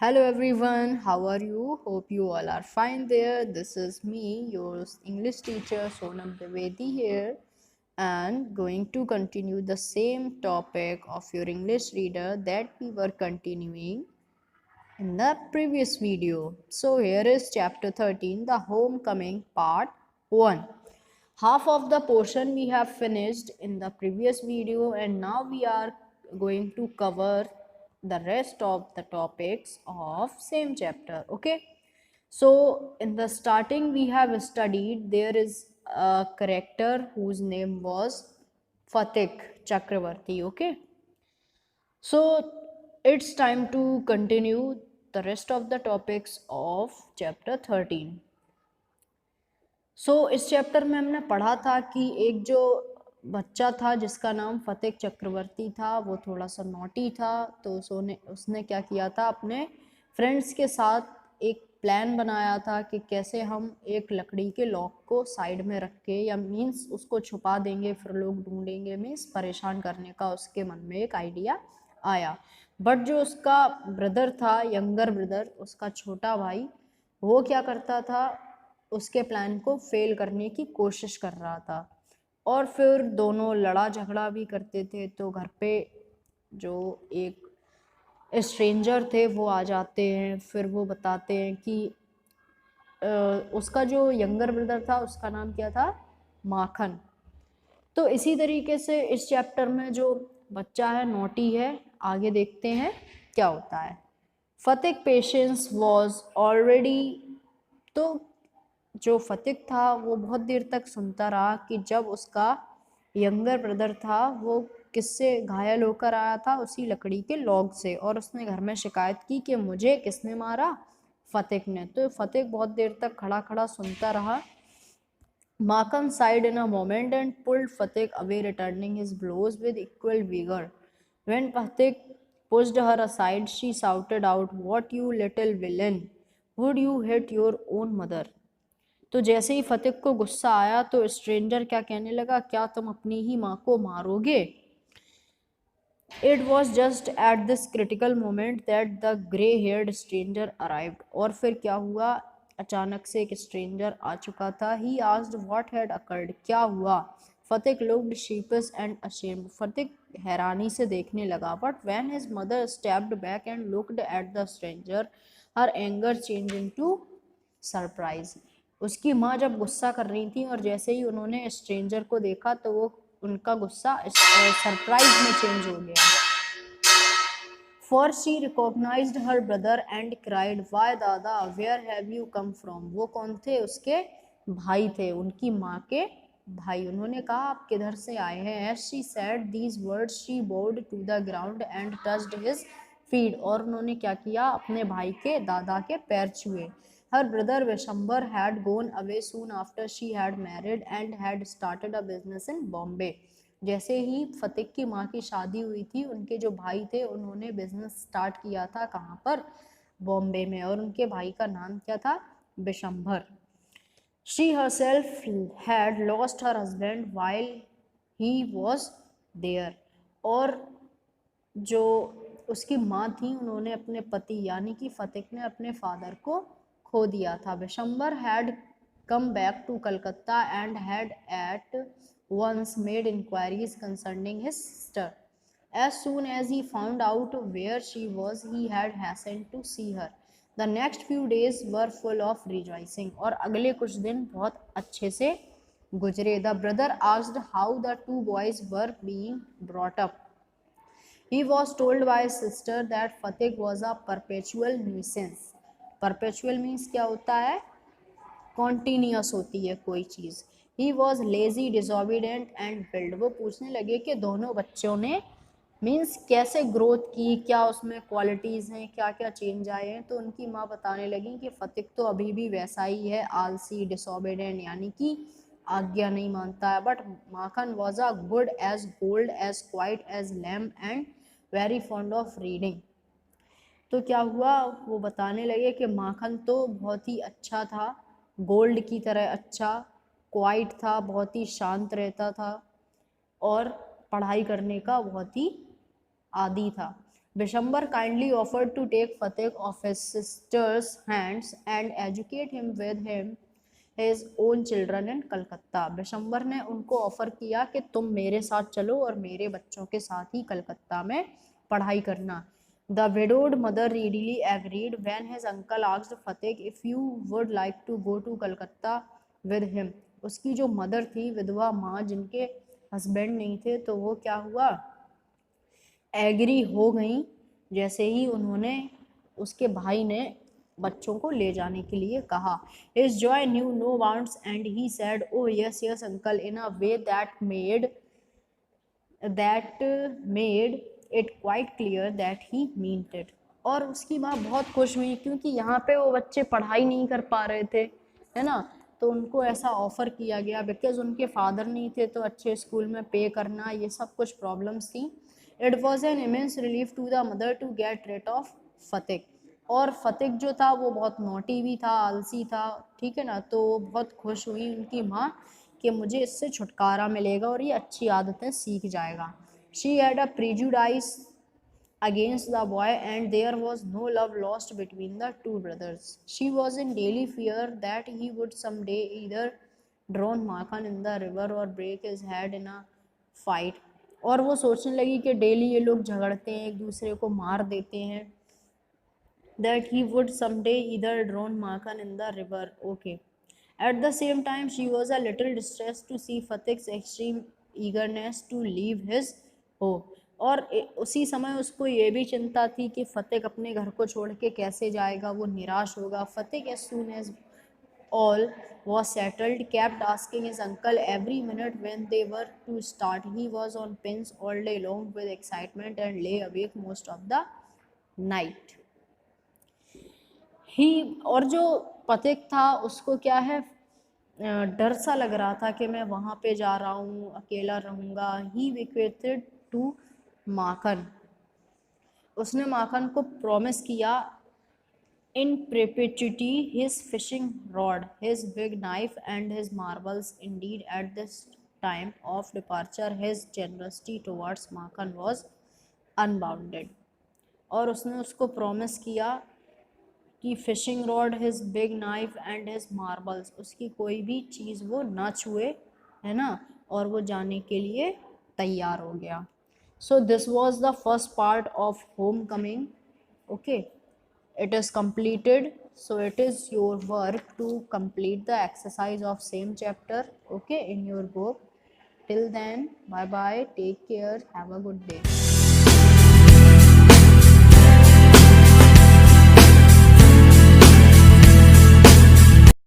Hello everyone, how are you? Hope you all are fine there. This is me, your English teacher Sonam Dwivedi here, and going to continue the same topic of your English reader that we were continuing in the previous video. So here is chapter 13, the homecoming part 1. Half of the portion we have finished in the previous video, and now we are going to cover the rest of the topics of same chapter. Okay, so in the starting we have studied there is a character whose name was Fatik Chakravarti. Okay, so it's time to continue the rest of the topics of chapter 13. इस chapter में हमने पढ़ा था कि एक जो बच्चा था जिसका नाम फतेह चक्रवर्ती था, वो थोड़ा सा नॉटी था। तो उसने क्या किया था, अपने फ्रेंड्स के साथ एक प्लान बनाया था कि कैसे हम एक लकड़ी के लॉक को साइड में रख के, या मीन्स उसको छुपा देंगे, फिर लोग ढूंढेंगे, मीन्स परेशान करने का उसके मन में एक आइडिया आया। बट जो उसका ब्रदर था, यंगर ब्रदर, उसका छोटा भाई, वो क्या करता था, उसके प्लान को फेल करने की कोशिश कर रहा था। और फिर दोनों लड़ा झगड़ा भी करते थे। तो घर पे जो एक स्ट्रेंजर थे वो आ जाते हैं। फिर वो बताते हैं कि उसका जो यंगर ब्रदर था उसका नाम क्या था, माखन। तो इसी तरीके से इस चैप्टर में जो बच्चा है, नोटी है, आगे देखते हैं क्या होता है। फतेह पेशेंस वॉज ऑलरेडी, तो जो फतिक था वो बहुत देर तक सुनता रहा कि जब उसका यंगर ब्रदर था वो किससे घायल होकर आया था, उसी लकड़ी के लॉग से, और उसने घर में शिकायत की कि मुझे किसने मारा, फतिक ने। तो फतिक बहुत देर तक खड़ा खड़ा सुनता रहा। Makan sighed in a moment and pulled Fatik away, returning his blows with equal vigor. When Fatik pushed her aside, she shouted out, "What, you little villain! Would you hit your own mother?" तो जैसे ही फतिक को गुस्सा आया तो stranger क्या कहने लगा, क्या तुम अपनी ही माँ को मारोगे? It was just at this critical moment that the grey-haired stranger arrived. और फिर क्या हुआ, अचानक से एक स्ट्रेंजर आ चुका था। He asked what had occurred. क्या हुआ? फतिक looked sheepish and ashamed. फतिक हैरानी से देखने लगा। But when his mother stepped back and looked at the stranger, her anger changed into surprise. उसकी माँ जब गुस्सा कर रही थी और जैसे ही उन्होंने स्ट्रेंजर को देखा तो वो उनका गुस्सा सरप्राइज में चेंज हो गया। For she recognized her brother and cried, "Why दादा, where have you come from?" वो कौन थे? उसके भाई थे, उनकी माँ के भाई। उन्होंने कहा, आप किधर से आए हैं? As she said these words, she bowed to the ground and touched his feet. और उन्होंने क्या किया, अपने भाई के दादा के पैर छुए। Her brother Vishambhar had gone away soon after she had married and had started a business in Bombay. जैसे ही फतिक की माँ की शादी हुई थी, उनके जो भाई थे उन्होंने बिजनेस स्टार्ट किया था, कहाँ पर? बॉम्बे में। और उनके भाई का नाम क्या था? Bishambhar. She herself had lost her husband while he was there. और जो उसकी माँ थी, उन्होंने अपने पति यानी कि फतिक ने अपने फादर को खो दिया था। Bishambar had come back to Calcutta and had at once made inquiries concerning his sister. As soon as he found out where she was, he had hastened to see her. The next few days were full of rejoicing. और अगले कुछ दिन बहुत अच्छे से गुजरे। The brother asked how the two boys were being brought up. He was told by his sister that Fatik was a perpetual nuisance. Perpetual means क्या होता है? कॉन्टीन्यूस होती है कोई चीज़। He was lazy, disobedient and build. वो पूछने लगे कि दोनों बच्चों ने मीन्स कैसे ग्रोथ की, क्या उसमें क्वालिटीज़ हैं, क्या क्या चेंज आए हैं। तो उनकी माँ बताने लगी कि फतिक तो अभी भी वैसा ही है, आलसी, डिसोबीडेंट, यानी कि आज्ञा नहीं मानता है। But Makhan was a good as gold, as quite as lamb and very fond of reading. तो क्या हुआ, वो बताने लगे कि माखन तो बहुत ही अच्छा था, गोल्ड की तरह अच्छा, क्वाइट था, बहुत ही शांत रहता था, और पढ़ाई करने का बहुत ही आदी था। Bishambar kindly offered to take Fateh off his sister's hands and educate him with his own children in Calcutta. Bishambar ने उनको ऑफर किया कि तुम मेरे साथ चलो और मेरे बच्चों के साथ ही कलकत्ता में पढ़ाई करना. The widowed mother readily agreed when his uncle asked Fateh if you would like to go to Calcutta with him. उसकी जो मदर थी, विधवा माँ, जिनके हस्बैंड नहीं थे, तो वो क्या हुआ, एग्री हो गई जैसे ही उन्होंने उसके भाई ने बच्चों को ले जाने के लिए कहा. His joy knew no bounds and he said, "Oh yes, yes, uncle," in a way that made it quite clear that he meant it. और उसकी माँ बहुत खुश हुई क्योंकि यहाँ पे वो बच्चे पढ़ाई नहीं कर पा रहे थे, है ना, तो उनको ऐसा ऑफर किया गया. बिकॉज उनके फादर नहीं थे तो अच्छे स्कूल में पे करना, ये सब कुछ प्रॉब्लम्स थी. It was an immense relief to the mother to get rid of Fateh. और फतेह जो था वो बहुत नोटी भी था, आलसी था, ठीक है ना, तो बहुत खुश हुई उनकी माँ कि मुझे इससे छुटकारा मिलेगा और ये अच्छी आदतें सीख जाएगा. She had a prejudice against the boy and there was no love lost between the two brothers. She was in daily fear that he would someday either drown Makhan in the river or break his head in a fight. और वो सोचने लगी कि daily ये लोग झगड़ते हैं, एक दूसरे को मार देते हैं. That he would someday either drown Makhan in the river. Okay. At the same time, she was a little distressed to see Fateh's extreme eagerness to leave his home. और उसी समय उसको ये भी चिंता थी कि फतेह अपने घर को छोड़ के कैसे जाएगा, वो निराश होगा. फतेह as soon as all was settled kept asking his uncle every minute when they were to start. He was on pins all day long with excitement and lay awake most of the night. और जो फतेह था उसको क्या है, डर सा लग रहा था कि मैं वहाँ पे जा रहा हूँ, अकेला रहूँगा. ही bequeathed टू माखन, उसने माखन को प्रॉमिस किया in perpetuity his fishing rod, his big knife and his marbles. Indeed, at this time of departure his generosity towards Makhan was unbounded. और उसने उसको प्रॉमिस किया कि fishing rod, his big knife and his marbles, उसकी कोई भी चीज़ वो ना छुए, है ना, और वो जाने के लिए तैयार हो गया. So this was the first part of home coming. Okay, it is completed. So it is your work to complete the exercise of same chapter, okay, in your book. Till then, bye bye, take care, have a good day.